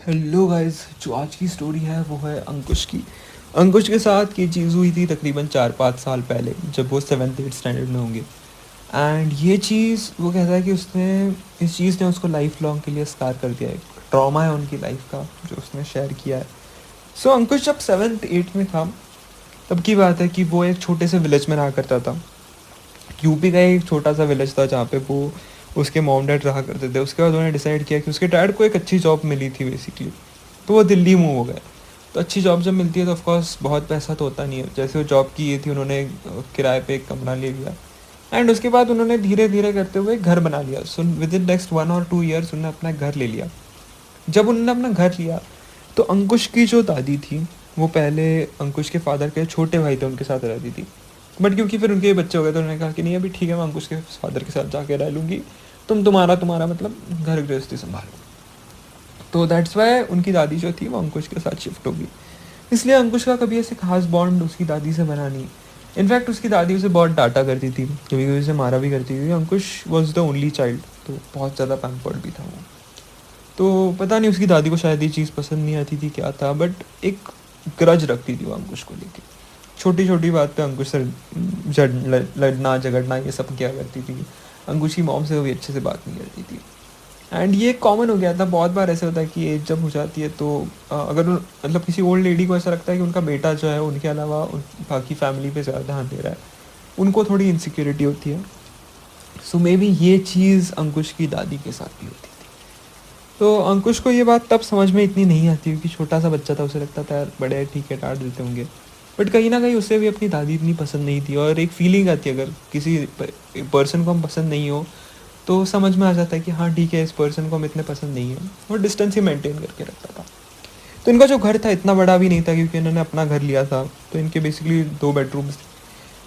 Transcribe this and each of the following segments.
Hello guys, जो आज की स्टोरी है वो है अंकुश की। अंकुश के साथ ये चीज़ हुई थी तकरीबन 4-5 साल पहले, जब वो 7th-8th स्टैंडर्ड में होंगे। एंड ये चीज़ वो कहता है कि उसने इस चीज़ ने उसको लाइफ लॉन्ग के लिए स्कार कर दिया है। ट्रॉमा है उनकी लाइफ का जो उसने शेयर किया है। सो अंकुश जब 7th-8th में था, तब की बात है कि वो एक छोटे से विलेज में रहा करता था। यूपी का एक छोटा सा विलेज था जहाँ पे वो उसके मॉम डैड रहा करते थे। उसके बाद उन्होंने डिसाइड किया कि उसके डैड को एक अच्छी जॉब मिली थी बेसिकली, तो वो दिल्ली मूव हो गए। तो अच्छी जॉब जब मिलती है तो ऑफकोर्स बहुत पैसा तो होता नहीं है। जैसे वो जॉब की ये थी, उन्होंने किराए पे एक कमरा ले लिया। एंड उसके बाद उन्होंने धीरे धीरे करते हुए घर बना लिया। सो विद इन नेक्स्ट 1 और 2 ईयर्स उन्होंने अपना घर ले लिया। जब उन्होंने अपना घर लिया तो अंकुश की जो दादी थी, वो पहले अंकुश के फादर के छोटे भाई थे उनके साथ रहती थी। बट क्योंकि फिर उनके बच्चे हो गए तो उन्होंने कहा कि नहीं, अभी ठीक है, मैं अंकुश के फादर के साथ जाके रह लूँगी, तुम तुम्हारा तुम्हारा मतलब घर गृहस्थी संभालो। तो दैट्स वाई उनकी दादी जो थी वो अंकुश के साथ शिफ्ट होगी। इसलिए अंकुश का कभी ऐसे खास बॉन्ड उसकी दादी से बना नहीं। इनफैक्ट उसकी दादी उसे बहुत डांटा करती थी, कभी कभी उसे मारा भी करती थी। अंकुश वॉज द ओनली चाइल्ड, तो बहुत ज़्यादा पैम्पर्ड भी था वो। तो पता नहीं उसकी दादी को शायद ये चीज़ पसंद नहीं आती थी क्या था, बट एक ग्रज रखती थी वो अंकुश को लेके। छोटी छोटी बात पे अंकुश से लड़ना झगड़ना ये सब किया करती थी। अंकुश की मॉम से कभी अच्छे से बात नहीं करती थी। एंड ये कॉमन हो गया था। बहुत बार ऐसे होता है कि एज जब हो जाती है तो अगर मतलब किसी ओल्ड लेडी को ऐसा लगता है कि उनका बेटा जो है उनके अलावा बाकी फैमिली पे ज़्यादा ध्यान दे रहा है, उनको थोड़ी इनसिक्योरिटी होती है। सो मे बी ये चीज़ अंकुश की दादी के साथ भी होती थी। तो अंकुश को ये बात तब समझ में इतनी नहीं आती, क्योंकि छोटा सा बच्चा था, उसे लगता था यार बड़े ठीक है, डांट देते होंगे। बट कहीं ना कहीं उसे भी अपनी दादी इतनी पसंद नहीं थी। और एक फीलिंग आती है, अगर किसी पर्सन को हम पसंद नहीं हो तो समझ में आ जाता है कि हाँ ठीक है, इस पर्सन को हम इतने पसंद नहीं है, और डिस्टेंस ही मेंटेन करके रखता था। तो इनका जो घर था इतना बड़ा भी नहीं था, क्योंकि इन्होंने अपना घर लिया था। तो इनके बेसिकली 2 बेडरूम्स,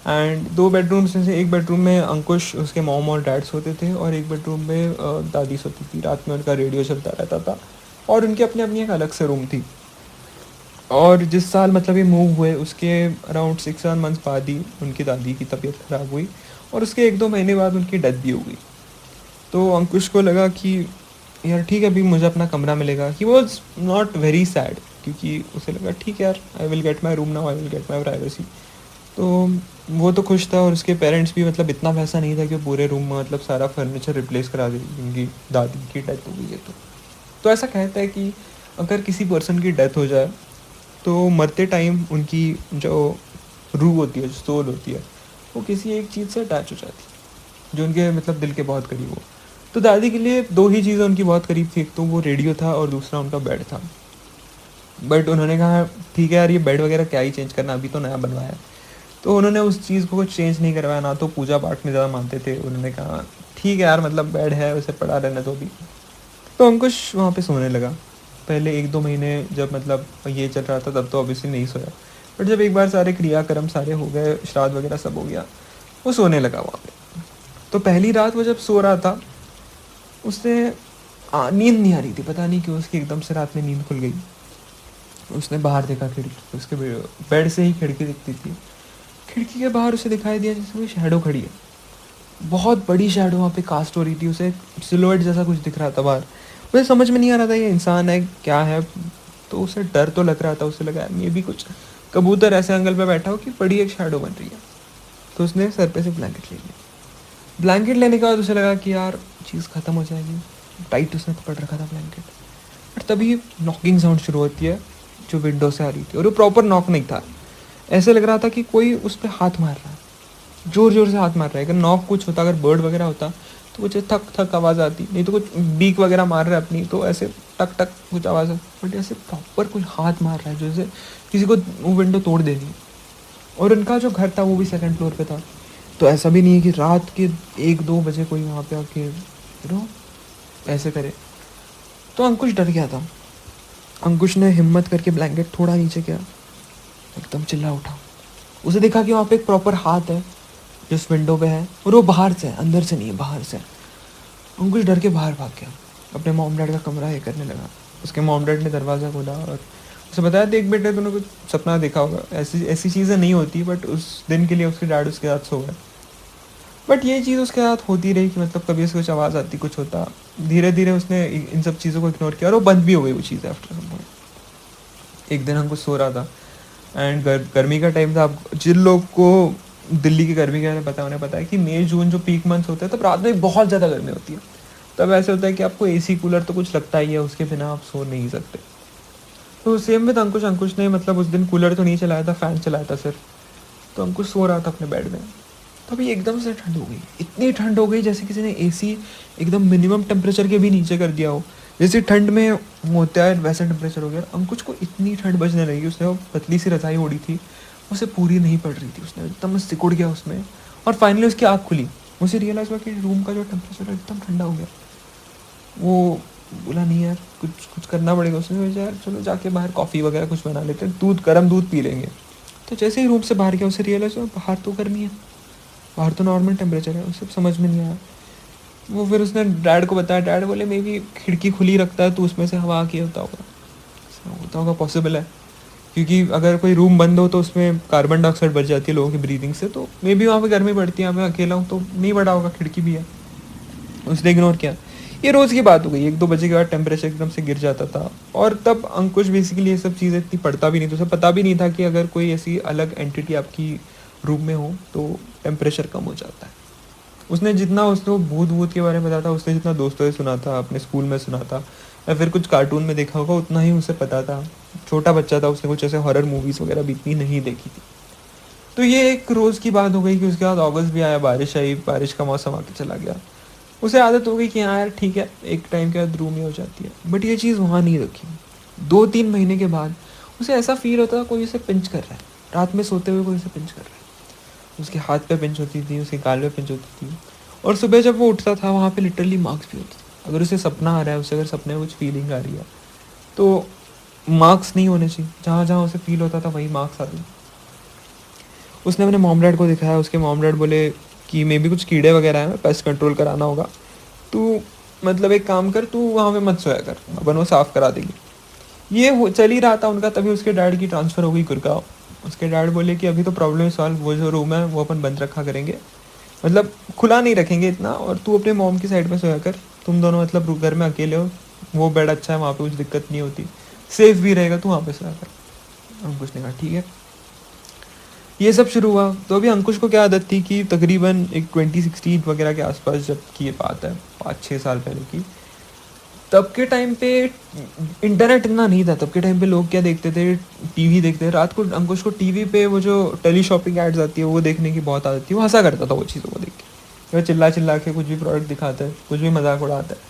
एंड 2 बेडरूम्स में से एक बेडरूम में अंकुश उसके मॉम और डैड सोते थे, और एक बेडरूम में दादी सोती थी। रात में उनका रेडियो चलता रहता था, और उनकी अपनी अपनी एक अलग से रूम थी। और जिस साल मतलब ये मूव हुए उसके अराउंड 6-7 मंथ्स बाद ही उनकी दादी की तबीयत ख़राब हुई, और उसके 1-2 महीने बाद उनकी डेथ भी हो गई। तो अंकुश को लगा कि यार ठीक है, अभी मुझे अपना कमरा मिलेगा। He was not very sad, क्योंकि उसे लगा ठीक है यार, I will get my room now, I will get my privacy. तो वो तो खुश था, और उसके पेरेंट्स भी मतलब इतना पैसा नहीं था कि पूरे रूम में मतलब सारा फर्नीचर रिप्लेस करा दे, उनकी दादी की डेथ हो गई है। तो ऐसा कहता है कि अगर किसी पर्सन की डेथ हो जाए तो मरते टाइम उनकी जो रूह होती है, जो सोल होती है, वो किसी एक चीज़ से अटैच हो जाती है जो उनके मतलब दिल के बहुत करीब हो। तो दादी के लिए 2 ही चीज़ें उनकी बहुत करीब थी, एक तो वो रेडियो था और दूसरा उनका बेड था। बट उन्होंने कहा ठीक है यार, ये बेड वगैरह क्या ही चेंज करना, अभी तो नया बनवाया है। तो उन्होंने उस चीज़ को कुछ चेंज नहीं करवाया। ना तो पूजा पाठ में ज़्यादा मानते थे। उन्होंने कहा ठीक है यार, मतलब बेड है, उसे पड़ा रहने दो अभी। तो अंकुश वहाँ पे सोने लगा। पहले 1-2 महीने जब मतलब ये चल रहा था तब तो ऑब्वियसली नहीं सोया। बट जब एक बार सारे क्रियाक्रम सारे हो गए, श्राद्ध वगैरह सब हो गया, वो सोने लगा वहाँ पे। तो पहली रात वो जब सो रहा था, उसे नींद नहीं आ रही थी। पता नहीं क्यों उसकी एकदम से रात में नींद खुल गई। उसने बाहर देखा खिड़की, उसके बेड से ही खिड़की दिखती थी। खिड़की के बाहर उसे दिखाई दिया जैसे कोई शैडो खड़ी है। बहुत बड़ी शैडो वहाँ पे कास्ट हो रही थी। उसे सिलोएट जैसा कुछ दिख रहा था बाहर। उसे समझ में नहीं आ रहा था ये इंसान है क्या है। तो उसे डर तो लग रहा था। उसे लगा ये भी कुछ कबूतर ऐसे एंगल पे बैठा हो कि बड़ी एक शैडो बन रही है। तो उसने सर पे से ब्लैंकेट ले लिया। ब्लैंकेट लेने के बाद उसे लगा कि यार चीज़ ख़त्म हो जाएगी। टाइट उसने पकड़ रखा था ब्लैंकेट। बट तभी नॉकिंग साउंड शुरू होती है जो विंडो से आ रही थी, और वो प्रॉपर नॉक नहीं था। ऐसे लग रहा था कि कोई उस पर हाथ मार रहा है, जोर जोर से हाथ मार रहा है। अगर नॉक कुछ होता, अगर बर्ड वगैरह होता तो कुछ थक थक आवाज़ आती, नहीं तो कुछ बीक वगैरह मार रहा है अपनी तो ऐसे टक टक कुछ आवाज़ आती। बट ऐसे प्रॉपर कुछ हाथ मार रहा है जैसे किसी को वो विंडो तोड़ देनी है। और उनका जो घर था वो भी 2nd फ्लोर पे था। तो ऐसा भी नहीं है कि रात के 1-2 बजे कोई वहाँ पे आके ऐसे करे। तो अंकुश डर गया था। अंकुश ने हिम्मत करके ब्लैंकेट थोड़ा नीचे किया, एकदम चिल्ला उठा। उसे देखा कि वहाँ पे एक प्रॉपर हाथ है जो उस विंडो पे है, और वो बाहर से है, अंदर से नहीं है, बाहर से है। अंकुश डर के बाहर भाग गया, अपने मॉम डैड का कमरा ये करने लगा। उसके मॉम डैड ने दरवाज़ा खोला और उसे बताया, देख बेटे तूने कुछ सपना देखा होगा, ऐसी ऐसी चीज़ें नहीं होती। बट उस दिन के लिए उसके डैड उसके साथ सो गए। बट ये चीज़ उसके साथ होती रही कि मतलब कभी उसको कुछ आवाज़ आती, कुछ होता। धीरे-धीरे उसने इन सब चीज़ों को इग्नोर किया और वो बंद भी हो गई वो चीज़ें आफ्टर सम पॉइंट। एक दिन हम कुछ सो रहा था एंड गर्मी का टाइम था। अब जिन लोग को दिल्ली की गर्मी के बारे में पता है, उन्हें पता है कि मई जून जो पीक मंथ्स होते हैं तब रात में बहुत ज़्यादा गर्मी होती है। तब ऐसे होता है कि आपको एसी कूलर तो कुछ लगता ही है, उसके बिना आप सो नहीं सकते। तो सेम विद अंकुश। अंकुश ने मतलब उस दिन कूलर तो नहीं चलाया था, फ़ैन चलाया था सिर्फ। तो अंकुश सो रहा था अपने बेड में। तभी एकदम से ठंड हो गई, इतनी ठंड हो गई जैसे किसी ने एसी एकदम मिनिमम टेम्परेचर के भी नीचे कर दिया हो। जैसे ठंड में होता है वैसा टेम्परेचर हो गया। अंकुश को इतनी ठंड बजने लगी, उसने वो पतली सी रजाई ओढ़ी थी, उसे पूरी नहीं पड़ रही थी, उसने एकदम सिकुड़ गया उसमें। और फाइनली उसकी आँख खुली, उसे रियलाइज़ हुआ कि रूम का जो टेम्परेचर है एकदम ठंडा हो गया। वो बोला नहीं यार, कुछ कुछ करना पड़ेगा। उसने सोचा यार चलो जाके बाहर कॉफ़ी वगैरह कुछ बना लेते हैं, दूध गर्म दूध पी लेंगे। तो जैसे ही रूम से बाहर गया उसे रियलाइज़ हुआ बाहर तो गर्मी है, बाहर तो नॉर्मल टेम्परेचर है। उसे समझ में नहीं आया। वो फिर उसने डैड को बताया। डैड बोले मे बी खिड़की खुली रखता है तो उसमें से हवा आके होता होगा पॉसिबल है, क्योंकि अगर कोई रूम बंद हो तो उसमें कार्बन डाइऑक्साइड बढ़ जाती है लोगों की ब्रीदिंग से, तो मे बी वहाँ पे गर्मी बढ़ती है। मैं अकेला हूँ तो नहीं बढ़ा होगा, खिड़की भी है। उसने इग्नोर किया। ये रोज़ की बात हो गई। 1-2 बजे के बाद टेम्परेचर एकदम से गिर जाता था। और तब अंकुश बेसिकली ये सब चीज़ें इतनी पढ़ता भी नहीं था, उसे पता भी नहीं था कि अगर कोई ऐसी अलग एंटिटी आपकी रूम में हो तो टेम्परेचर कम हो जाता है। उसने जितना उसको भूत वूत के बारे में पता था, उसने जितना दोस्तों से सुना था, अपने स्कूल में सुना था या फिर कुछ कार्टून में देखा होगा, उतना ही उसे पता था। छोटा बच्चा था, उसने कुछ ऐसे हॉरर मूवीज़ वगैरह भी इतनी नहीं देखी थी। तो ये एक रोज़ की बात हो गई कि उसके बाद अगस्त भी आया, बारिश आई, बारिश का मौसम आके चला गया। उसे आदत हो गई कि हाँ यार ठीक है, एक टाइम के बाद रूम ही हो जाती है। बट ये चीज़ वहाँ नहीं रखी। 2-3 महीने के बाद उसे ऐसा फील होता था कोई उसे पिंच कर रहा है, रात में सोते हुए कोई उसे पिंच कर रहा है। उसके हाथ पे पिंच होती थी, उसके गाल पे पिंच होती थी। और सुबह जब वो उठता था वहाँ पे लिटरली मार्क्स भी होते थे। अगर उसे सपना आ रहा है, उसे अगर सपने में कुछ फीलिंग आ रही है तो मार्क्स नहीं होने चाहिए, जहाँ जहाँ उसे फील होता था वही मार्क्स आते थे। उसने अपने मॉम डैड को दिखाया। उसके मॉम डैड बोले कि मे बी कुछ कीड़े वगैरह हैं, पेस्ट कंट्रोल कराना होगा, तू मतलब एक काम कर, तू वहाँ पे मत सोया कर, अपन वो साफ़ करा देगी। ये चल ही रहा था उनका। तभी उसके डैड की ट्रांसफ़र हो गई गुड़गांव। उसके डैड बोले कि अभी तो प्रॉब्लम सॉल्व, वो जो रूम है वो अपन बंद रखा करेंगे, मतलब खुला नहीं रखेंगे इतना, और तू अपने मॉम की साइड पे सोया कर। तुम दोनों मतलब घर में अकेले हो, वो बेड अच्छा है, वहाँ पे कुछ दिक्कत नहीं होती, सेफ भी रहेगा, तू वहाँ पे सोया कर। अंकुश ने कहा ठीक है। ये सब शुरू हुआ। तो अभी अंकुश को क्या आदत थी कि तकरीबन एक 2016 वगैरह के आसपास जब की ये बात है, 5-6 साल पहले की, तब के टाइम पे इंटरनेट इतना नहीं था। तब के टाइम पे लोग क्या देखते थे, टीवी देखते थे। रात को अंकुश को टीवी पे वो जो टेली शॉपिंग एड्स आती है वो देखने की बहुत आदत थी। वो हंसा करता था वो चीज़ों को देख के, वो चिल्ला चिल्ला के कुछ भी प्रोडक्ट दिखाता है, कुछ भी मजाक उड़ाता है,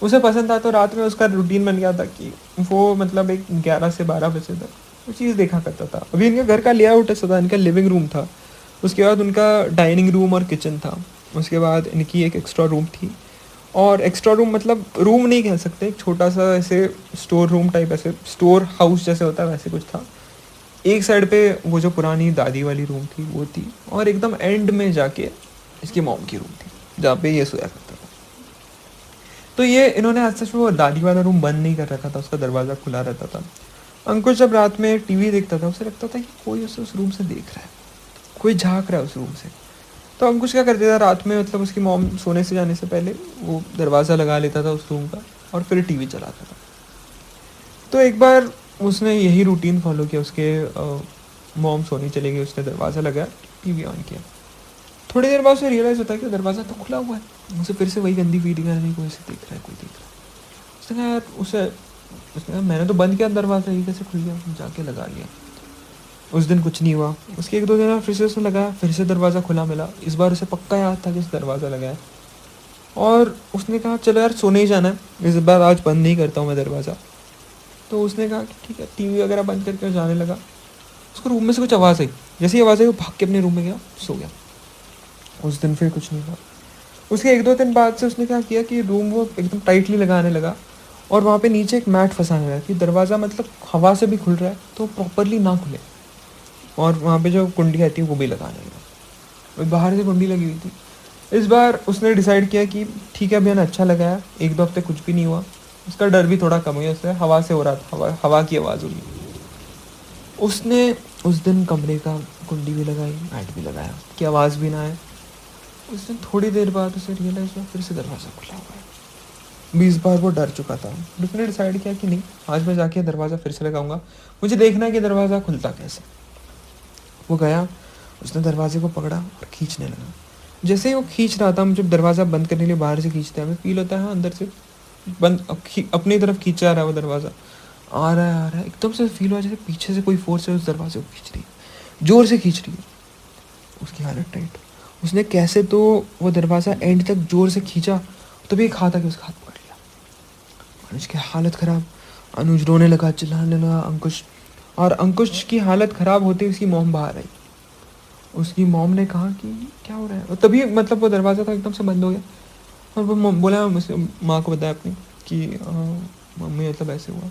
उसे पसंद था। तो रात में उसका रूटीन बन गया था कि वो मतलब एक 11 से 12 बजे तक वो चीज़ देखा करता था। अभी इनके घर का लेआउट ऐसा था, इनका लिविंग रूम था, उसके बाद उनका डाइनिंग रूम और किचन था, उसके बाद इनकी एक एक्स्ट्रा रूम थी। और एक्स्ट्रा रूम मतलब रूम नहीं कह सकते, एक छोटा सा ऐसे स्टोर रूम टाइप, ऐसे स्टोर हाउस जैसे होता है वैसे कुछ था। एक साइड पे वो जो पुरानी दादी वाली रूम थी वो थी, और एकदम एंड में जाके इसकी मॉम की रूम थी जहाँ पे ये सोया करता था। तो ये इन्होंने आज सच में वो दादी वाला रूम बंद नहीं कर रखा था, उसका दरवाज़ा खुला रहता था। अंकुश जब रात में टीवी देखता था उसे लगता था कि कोई उसे उस रूम से देख रहा है, कोई झाँक रहा है उस रूम से। तो अंकुश क्या करता था रात में, मतलब उसकी मॉम सोने से जाने से पहले वो दरवाज़ा लगा लेता था उस रूम का और फिर टीवी चलाता था। तो एक बार उसने यही रूटीन फॉलो किया। उसके मॉम सोनी चली गई, उसने दरवाज़ा लगाया, टीवी ऑन किया। थोड़ी देर बाद उसे रियलाइज़ होता है कि दरवाज़ा तो खुला हुआ है। उसे फिर से वही गंदी फीलिंग आ रही, कोई इसे देख रहा है, कोई देख रहा है। उसने कहा यार उसने कहा मैंने तो बंद किया दरवाज़ा, ये कैसे खुल गया, जाके लगा लिया। उस दिन कुछ नहीं हुआ। उसके 1-2 दिन बाद फिर से उसने लगाया, फिर से दरवाज़ा खुला मिला। इस बार उसे पक्का याद था कि इस दरवाज़ा लगाया, और उसने कहा चलो यार सोने ही जाना है, इस बार आज बंद नहीं करता हूँ मैं दरवाज़ा। तो उसने कहा कि ठीक है, टीवी वगैरह बंद करके वो जाने लगा। उसको रूम में से कुछ आवाज़ आई। जैसे ही आवाज़ आई वो भाग के अपने रूम में गया, सो गया। उस दिन फिर कुछ नहीं हुआ। उसके 1-2 दिन बाद से उसने क्या किया कि रूम वो एकदम टाइटली लगाने लगा, और वहाँ पे नीचे एक मैट फंसाने लगा कि दरवाज़ा मतलब हवा से भी खुल रहा है तो प्रॉपरली ना खुले। और वहाँ पे जो कुंडी आती है वो भी लगाने लगा, बाहर से कुंडी लगी हुई थी। इस बार उसने डिसाइड किया कि ठीक है अभी मैंने अच्छा लगाया, 1-2 हफ्ते कुछ भी नहीं हुआ। उसका डर भी थोड़ा कम हुआ, उससे हवा से हो रहा था, हवा की आवाज़ हुई। उसने उस दिन कमरे का कुंडी भी लगाई, मैट भी लगाया कि आवाज़ भी ना आए। उसने थोड़ी देर बाद उसे रियलाइज़ हुआ फिर से दरवाज़ा खुला हुआ है। 20 बार वो डर चुका था। उसने डिसाइड किया कि नहीं, आज मैं जाके दरवाज़ा फिर से लगाऊंगा, मुझे देखना है कि दरवाज़ा खुलता कैसे। वो गया, उसने दरवाजे को पकड़ा और खींचने लगा। जैसे ही वो खींच रहा था, हम जब दरवाज़ा बंद करने के लिए बाहर से खींचते हैं हमें फील होता है हाँ अंदर से बंद अपनी तरफ खींचा रहा है वो दरवाज़ा, आ रहा है एकदम से फील हुआ जैसे पीछे से कोई फोर्स है उस दरवाजे को खींच रही है, ज़ोर से खींच रही है। उसकी हालत टाइट। उसने कैसे तो वो दरवाज़ा एंड तक ज़ोर से खींचा, तभी एक हाथ आके उसका हाथ पकड़ लिया। अनुज की हालत ख़राब। अनुज रोने लगा, चिल्लाने लगा अंकुश, और अंकुश की हालत ख़राब होते ही उसकी मॉम बाहर आई। उसकी मॉम ने कहा कि क्या हो रहा है, और तभी मतलब वो दरवाज़ा था एकदम से बंद हो गया। और वो बोला मुझसे, माँ को बताया अपनी कि मम्मी मतलब ऐसे हुआ।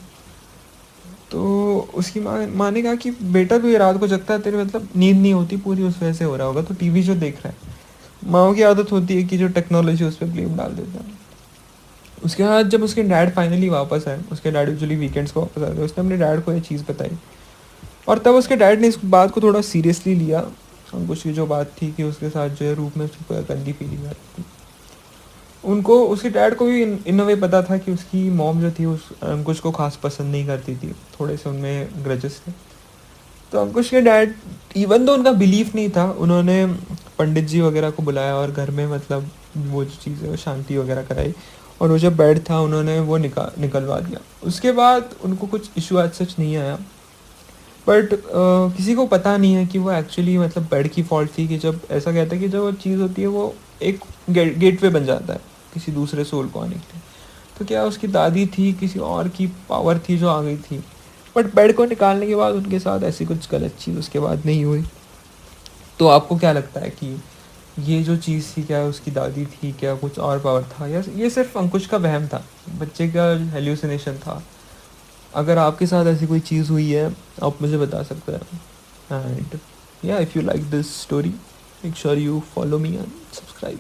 तो उसकी माँ ने कहा कि बेटा तू ये रात को जगता है, तेरे मतलब नींद नहीं होती पूरी, उस वजह से हो रहा होगा, तो टीवी जो देख रहा है। माँओं की आदत होती है कि जो टेक्नोलॉजी उस पर ब्लेम डाल देते हैं। उसके बाद जब उसके डैड फाइनली वापस आए, उसके डैड यूजुअली वीकेंड्स को वापस आते, उसने अपने डैड को ये चीज़ बताई, और तब उसके डैड ने इस बात को थोड़ा सीरियसली लिया। अंकुश की जो बात थी कि उसके साथ जो है रूप में उसको गंदी फीलिंग आ रही थी, उनको उसके डैड को भी इन अ वे पता था कि उसकी मॉम जो थी उस अंकुश को खास पसंद नहीं करती थी, थोड़े से उनमें ग्रजेस थे। तो अंकुश के डैड, इवन तो उनका बिलीफ नहीं था, उन्होंने पंडित जी वगैरह को बुलाया और घर में मतलब वो जो चीज़ है वो शांति वगैरह कराई, और वो जो बेड था उन्होंने वो निकलवा दिया। उसके बाद उनको कुछ इशू आज सच नहीं आया, बट किसी को पता नहीं है कि वो एक्चुअली मतलब बेड की फॉल्ट थी, कि जब ऐसा कहते हैं कि जो चीज़ होती है वो एक गेटवे बन जाता है किसी दूसरे सोल को आने के लिए। तो क्या उसकी दादी थी, किसी और की पावर थी जो आ गई थी, बट बेड को निकालने के बाद उनके साथ ऐसी कुछ गलत चीज़ उसके बाद नहीं हुई। तो आपको क्या लगता है कि ये जो चीज़ थी, क्या उसकी दादी थी, क्या कुछ और पावर था, या ये सिर्फ अंकुश का वहम था, बच्चे का हेल्यूसिनेशन था? अगर आपके साथ ऐसी कोई चीज़ हुई है आप मुझे बता सकते हैं। एंड या if you like this story, make sure you follow me and subscribe.